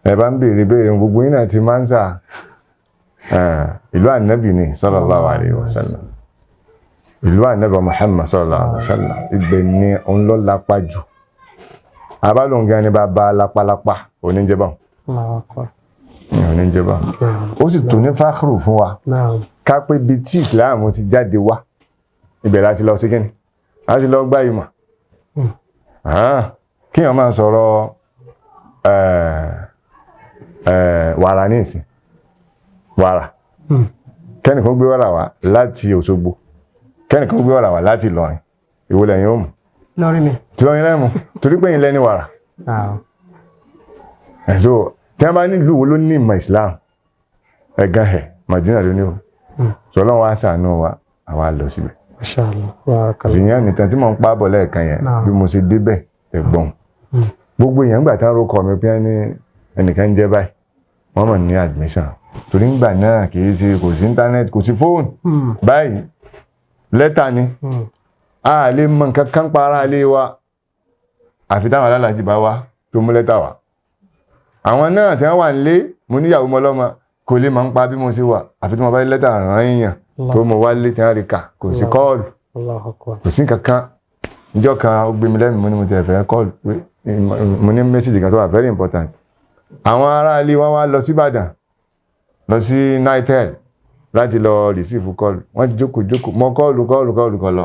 ẹ bá ń béèrè béèrè gbogbo yín náà ti máa ń sà ìlú ànábì ni sallallahu alaihi wasallam, ìlú ànábì Muhammad sallallahu alaihi wasallam, ibẹ̀ ni òun lọ lápá jù. Abálòǹgá ni bàbá lápálápá oníjẹba oníjẹba ó sì tó ní fákìrù fún wa ká pé bí tí ìsìláàmù ti jáde wá ibẹ̀ láti lọ sí kíni láti lọ gbá ìmọ̀. Kí wọ́n máa sọ̀rọ̀ wàrà ní ìsìn wàrà kẹ́nìkan gbé wàrà wá láti Òṣogbo kẹ́nìkan gbé wàrà wá láti Ìlọrin ìwọ lẹ́yìn ó mú lọ́rin ni tí lọ́rin lẹ́mú torí pé yín lẹ́ni wàrà. So tí wọ́n bá ní ìlú wo ló ní ìmọ̀ Islam ẹ̀gán ẹ̀ Madina ló ní o sọ lọ́wọ́ wá ṣàánú wa àwa lọ síbẹ̀. ìyẹn nìkan tí mò ń pa bọ̀ lẹ́ẹ̀kan yẹn bí mo ṣe débẹ̀ ẹ̀gbọ́n gbogbo èèyàn gbà tán rókọ mi pé ní ẹnìkan ń jẹ́ báyìí wọ́n mọ̀ ní admission torí ńgbà náà kì í ṣe kò sí íńtánẹ́ẹ̀tì kò sí fóònù báyìí lẹ́tà ni a lè mọ nǹkan kan para ilé wa àfi táwọn alálàájì bá wá tó mú lẹ́tà wá. Àwọn náà tí wọ́n wà nílé mo níyàwó mọ́lọ́mọ kò lè máa ń pa bí mo ṣe wà àfi tí mo bá rí lẹ́tà rán èèyàn tó mo wá lé tí wọ́n rí kà kò sí kọ́ọ̀lù kò sí kankan. Ìjọ́ kan ó gbé mi lẹ́mìí mo ní mo ti ẹ̀fẹ̀ kọ́ọ̀lù pé mo ní mẹ́sàgì kan tó wà very important. Àwọn ará ilé wa wá lọ sí Ìbàdàn lọ sí Nitel láti lọ receive kọ́ọ̀lù wọ́n ti jókòó mọ́ kọ́ọ̀lù kọ́ lọ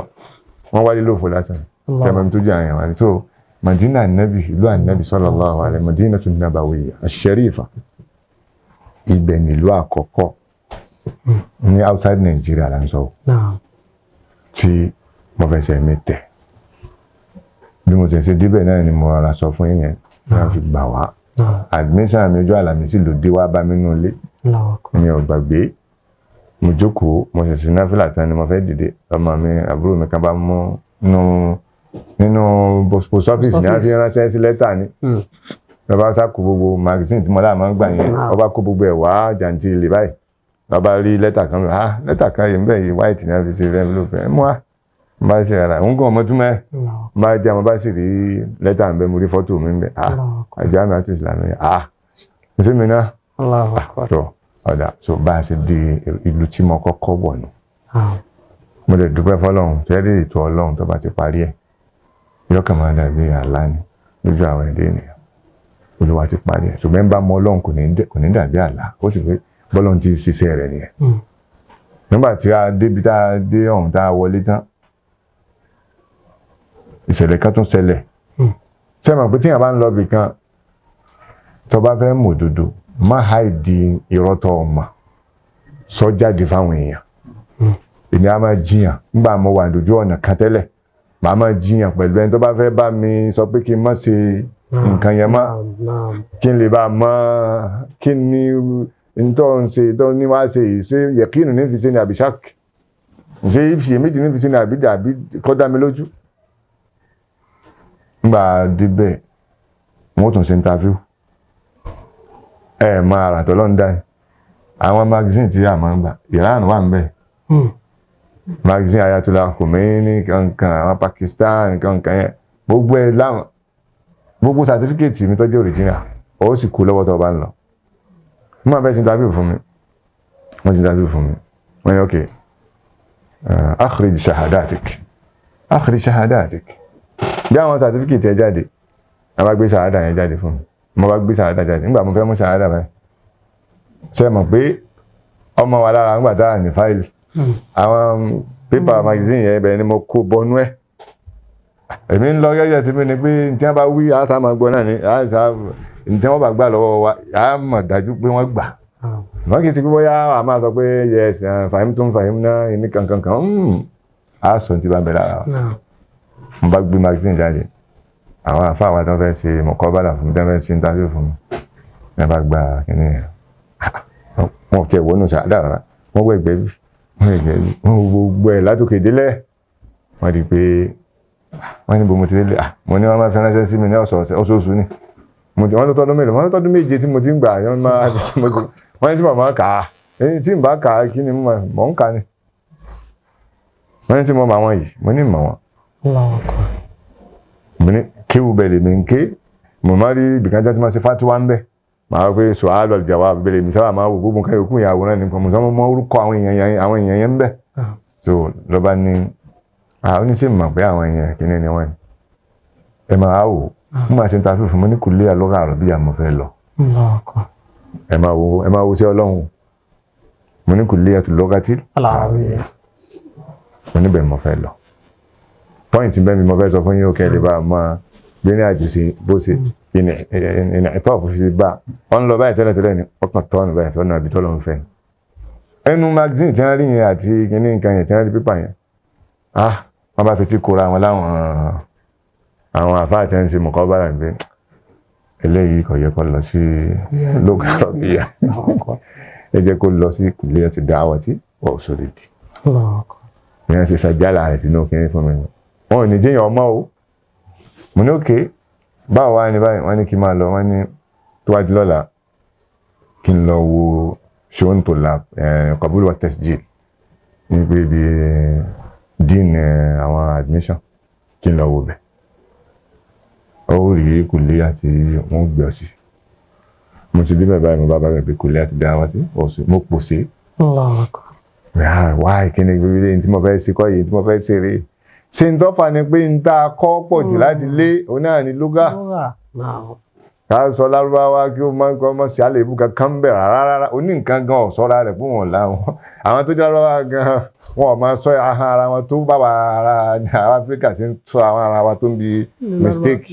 wọ́n wálé lófo lásán kẹ́mọ̀ tó jẹ́ àyàn wálé. So Madina Ànábì ìlú Ànábì sallallahu alaihi Madinatun Nabawiyya ash-Sharifa ibẹ̀ ni ìlú àkọ́kọ́ ní outside Nigeria là ń sọ tí mo fẹ́ ṣe mi tẹ̀ bí mo tẹ̀ ṣe débẹ̀ náà ni mo rà sọ fún yẹn náà fi gbà wá admission mi ọjọ́ Àlàmísì ló dé wá bá mi nínú ilé mi ò gbàgbé mo jókòó mo ṣẹ̀ṣẹ̀ náfìlà tán ni mo fẹ́ dìde ọmọ mi àbúrò mi kan bá mú nínú post office ní àfi ránṣẹ́ sí lẹ́tà ni lọ́ba sá kó gbogbo magazine tí mo láà máa ń gbà yẹn ọba kó gbogbo ẹ̀ wá jàǹtì ilé báyìí lọ́ba rí lẹ́tà kan lẹ́tà kan yìí ń bẹ̀ yìí white ní àfi ṣe rẹ́ envelope ẹ̀ mú wa mo bá ṣe ara òun gan ọmọ tún mẹ́ mo bá jẹ́ mo bá sì rí lẹ́tà ń bẹ́ mo rí fọ́tò mi ń bẹ́ àjẹ́ àmì àti ìsìlámù yẹn mo fi mi náà ọ̀dà so bá a ṣe di ìlú tí mo kọ́kọ́ wọ̀ nù. Mo lè dúpẹ́ fọ́lọ́run fẹ́rí ètò Ọlọ́run tó bá ti parí ẹ̀ yọ́kàn máa dàbí àlá ni lójú àwọn ẹ̀dẹ́ ènìyàn Olúwa ti parí ẹ̀ ṣùgbọ́n bá mọ Ọlọ́run kò ní dàbí àlá ó sì pé bọ́lọ́run ti ṣiṣẹ́ rẹ̀ nìyẹn. Nígbà tí a débi tá a dé ọ̀hún tá a wọlé tán ìṣẹ̀lẹ̀ kan tún ṣẹlẹ̀ ṣé mọ̀ pé tíyàn bá ń lọ bì kan tó bá fẹ́ mọ̀ òdodo má háìdì irọ́ tó ọmọ sọ jáde fáwọn èèyàn. Èmi á máa jiyàn nígbà mo wà lójú ọ̀nà kan tẹ́lẹ̀ màá máa jiyàn pẹ̀lú ẹni tó bá fẹ́ bá mi sọ pé kí n má ṣe nǹkan yẹn mọ́ kí n lè bá mọ̀ kí ni ntọ́ ń ṣe tó ní wá ṣe ṣe yẹ̀kínù ní fi ṣe ní àbí ṣáàkì ṣe ìfìyèméjì ní fi ṣe ní àbí dàbí kọ́ dá mi lójú. Nígbà débẹ̀ wọ́n tún ṣe interview máa rà tọ́lọ́ ń dá ẹ̀ àwọn magazine tí a máa ń gbà Iran wà ń bẹ̀ magazine Ayatollah Khomeini kankan àwọn Pakistan kankan yẹn gbogbo ẹ̀ láwọn gbogbo certificate mi tó jẹ́ original ó sì kú lọ́wọ́ tó bá ń lọ. Mo máa fẹ́ ṣe interview fún mi wọ́n ti interview fún mi wọ́n yẹ ok akhrij shahadatik bí àwọn certificate ẹ jáde a bá gbé shahada yẹn jáde fún mi mo bá gbé shahada jáde nígbà mo fẹ́ mú shahada báyìí ṣe mọ̀ pé ọmọ wa lára nígbà tá à ní fáìlì àwọn pépà magazine yẹn bẹ̀rẹ̀ ni mo kó bọnú ẹ̀ èmi ń lọ gẹ́gẹ́ tí mi ni pé tí wọ́n bá wí àṣà máa gbọ́ náà ni àṣà tí wọ́n bá gbà lọ́wọ́ wa á mọ̀ dájú pé wọ́n gbà wọ́n kì í ṣe pé bóyá a máa sọ pé yes fàyín tó ń fàyín náà ní kankan á sọ ti bá bẹ̀ lára wa mo bá gbé magazine jáde àwọn àfa àwọn tó fẹ́ ṣe mọ̀kọ́bálà fún mi tó fẹ́ ṣe interview fún mi ẹ bá gba kíní yẹn wọn ò tiẹ̀ wọnú ṣáádà rárá wọ́n wọ ẹgbẹ́ bí wọ́n wo gbogbo ẹ̀ látòkè délẹ̀ wọ́n di pé wọ́n ní bó mo ti délé mo ní wọ́n máa fi ránṣẹ́ sí mi ní ọ̀sọ̀ọ̀sẹ̀ oṣooṣù ni wọ́n tó tọ́dún mélòó wọ́n tó tọ́dún méje tí mo ti ń gbà wọ́n ní tí mo máa kà á èyí tí n bá kà á kí ni mo ń kà ni wọ́n ní tí mo mọ àwọn yìí mo ní mọ̀ wọ́n mo ní kéwù bẹ̀rẹ̀ mi ń ké mo máa rí ibìkan tí wọ́n ti máa ṣe fatiwa ń bẹ̀ màá pé su'al wal jawab bẹ̀rẹ̀ mi sábà máa wò gbogbo nǹkan yòókù ìyàwó náà nìkan mo sọ mọ́ orúkọ àwọn èèyàn yẹn ń bẹ̀. So lọ́ba ní oníṣẹ́ mọ̀ pé àwọn èèyàn kìíní ni wọ́n ní ẹ máa wò ó máa ṣe ń ta fífún mo ní kulliyah lugha arabiyya mo fẹ́ lọ ẹ máa wo sí ọlọ́run mo ní kulliyatul lughati al-arabiyya mo níbẹ̀ mo fẹ́ lọ pọ́ìntì bẹ́ẹ̀ mi mo fẹ́ sọ fún yín ó kẹ́ lè bá a máa gbé ní àjèsí bó ṣe ìnà ẹ̀tọ́ òfin bá wọn lọ báyìí tẹ́lẹ̀tẹ́lẹ̀ ní ọkàn tọ́ọ̀nù báyìí sọ́nà àbí tọ́lọ́ ń fẹ́ ẹnu magazine tí wọ́n rí yẹn àti kíní nǹkan yẹn tí wọ́n rí pépà yẹn wọ́n bá fi tí kóra wọn láwọn àwọn àfáà tí wọ́n ń ṣe mọ̀kọ́ bára ń gbé eléyìí kò yẹ kó lọ sí lugha arabiyya ẹ jẹ́ kó lọ sí kulliyatu da'wati wa usulid-din ní wọ́n ṣe ṣàjálà rẹ̀ sínú kíní fún mi wọn ò ní jẹ́yàn ọmọ o mo ní òkè báwo wá ní báyìí wọ́n ní kí n máa lọ wọ́n ní tíwájú lọ́la kí n lọ wo ṣóun tó la qabul wa tasjil ní pé ibi dín àwọn admission kí n lọ wo bẹ̀ ó rí kulliyah tí wọ́n gbé ọ sí mo ti dé bẹ̀ báyìí mo bá bẹ̀ pé kulliyatu da'wati mo pò sí wáyé kí ni gbogbo tí mo fẹ́ sí kọ́ yìí tí mo fẹ́ ṣeré ṣe ń tọ́fà ni pé ń ta kọ́ pọ̀ jù láti lé òun náà ní lugha ká sọ lárúbáwá kí ó máa ń kọ́ mọ́ sí àlèébù kankan bẹ̀ rárá ó ní nǹkan gan ọ̀sọ́ra rẹ̀ fún wọn láwọn àwọn tó jẹ́ lárúbáwá gan wọn ò máa sọ ara wọn tó bá wa ara Áfíríkà sí ń sọ àwọn ara wa tó ń bi mistake